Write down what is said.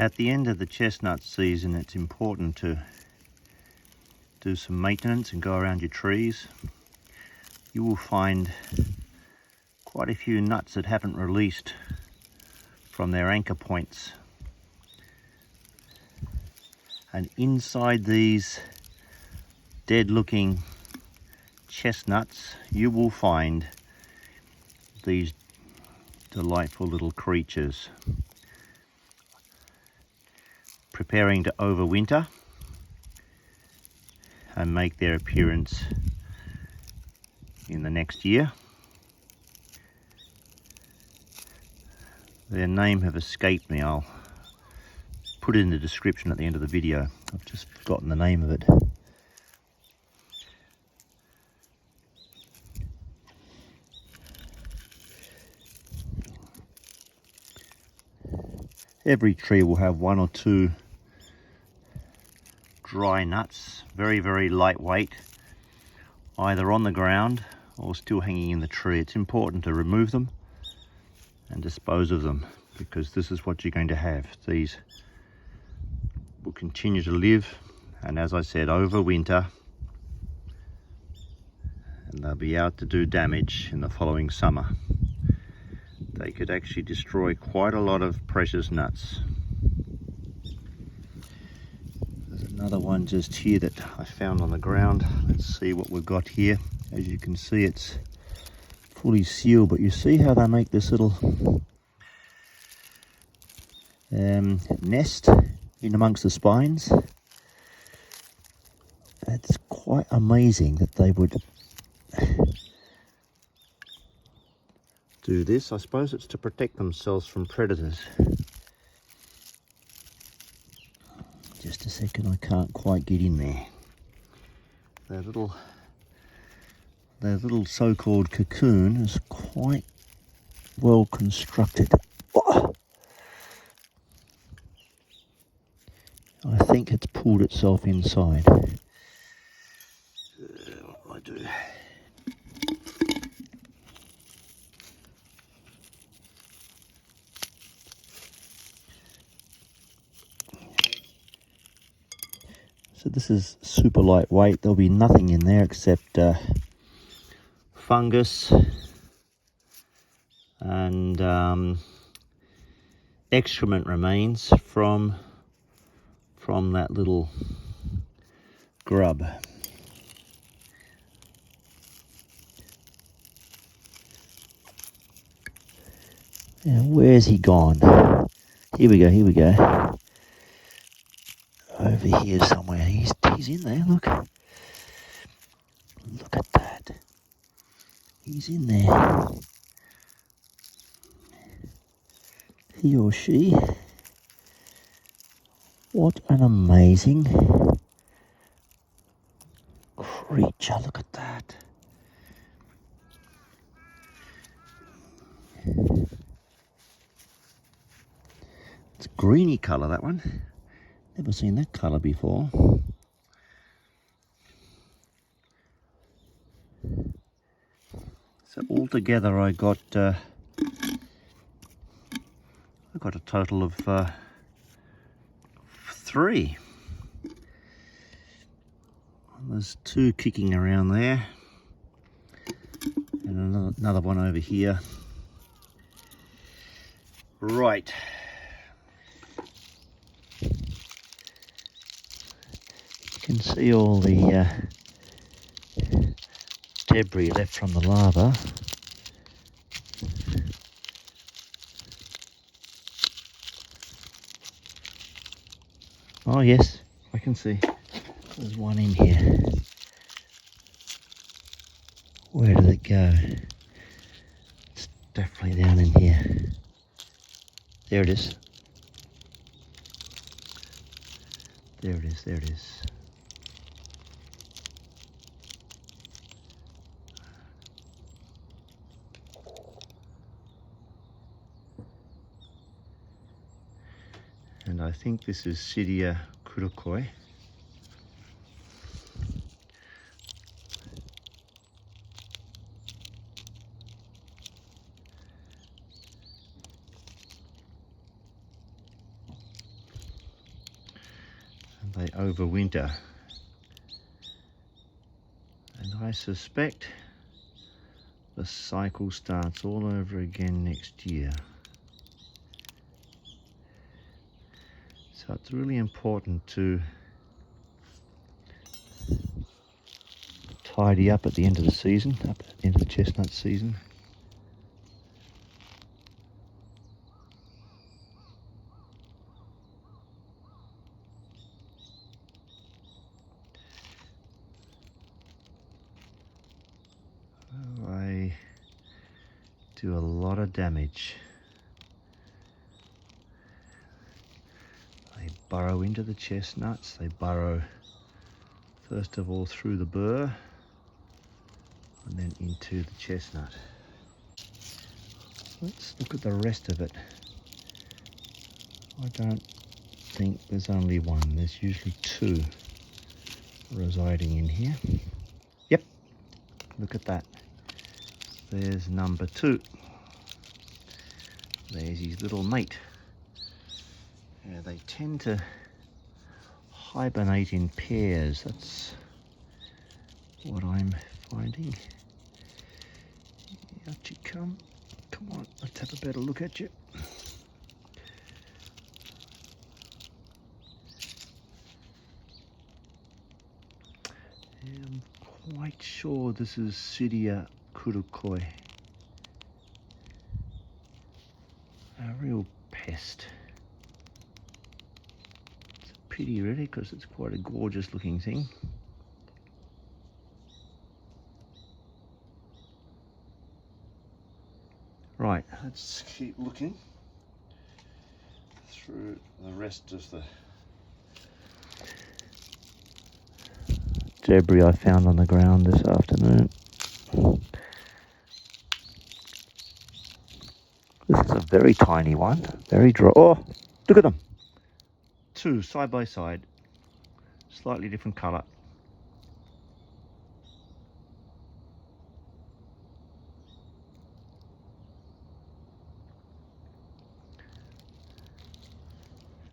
At the end of the chestnut season, it's important to do some maintenance and go around your trees. You will find quite a few nuts that haven't released from their anchor points. And inside these dead looking chestnuts, you will find these delightful little creatures preparing to overwinter and make their appearance in the next year. Their name have escaped me. I'll put it in the description at the end of the video. I've just forgotten the name of it. Every tree will have one or two dry nuts, very, very lightweight, either on the ground or still hanging in the tree. It's important to remove them and dispose of them, because this is what you're going to have. These will continue to live, and as I said, overwinter, and they'll be out to do damage in the following summer. They could actually destroy quite a lot of precious nuts. There's another one just here that I found on the ground. Let's see what we've got here. As you can see, it's fully sealed, but you see how they make this little nest in amongst the spines. It's quite amazing that they would do this. I suppose it's to protect themselves from predators. Just a second, I can't quite get in there. Their little so-called cocoon is quite well constructed. Oh! I think it's pulled itself inside. What do I do? So this is super lightweight. There'll be nothing in there except fungus and excrement remains from that little grub. Now, where's he gone? Here we go. Over here somewhere. He's in there, look. Look at that. He's in there. He or she. What an amazing creature. Look at that. It's a greeny colour, that one. Never seen that colour before. So altogether I got a total of 3. There's 2 kicking around there, and another one over here. Right. You can see all the debris left from the larva. Oh yes, I can see. There's one in here. Where did it go? It's definitely down in here. There it is. There it is. And I think this is Cydia korokoi. they overwinter. And I suspect the cycle starts all over again next year. So it's really important to tidy up at the end of the season, up at the end of the chestnut season. They do a lot of damage. They burrow into the chestnuts. They burrow first of all through the burr and then into the chestnut. Let's look at the rest of it. I don't think there's only one. There's usually two residing in here. Yep, look at that. There's number two. There's his little mate. Yeah, they tend to hibernate in pairs. That's what I'm finding. Out you come. Come on, let's have a better look at you. I'm quite sure this is Cydia korokoi. A real pest. It's a pity really, because it's quite a gorgeous looking thing. Right, let's keep looking through the rest of the debris I found on the ground this afternoon. This is a very tiny one, very dry. Oh, look at them. Two side by side, slightly different colour.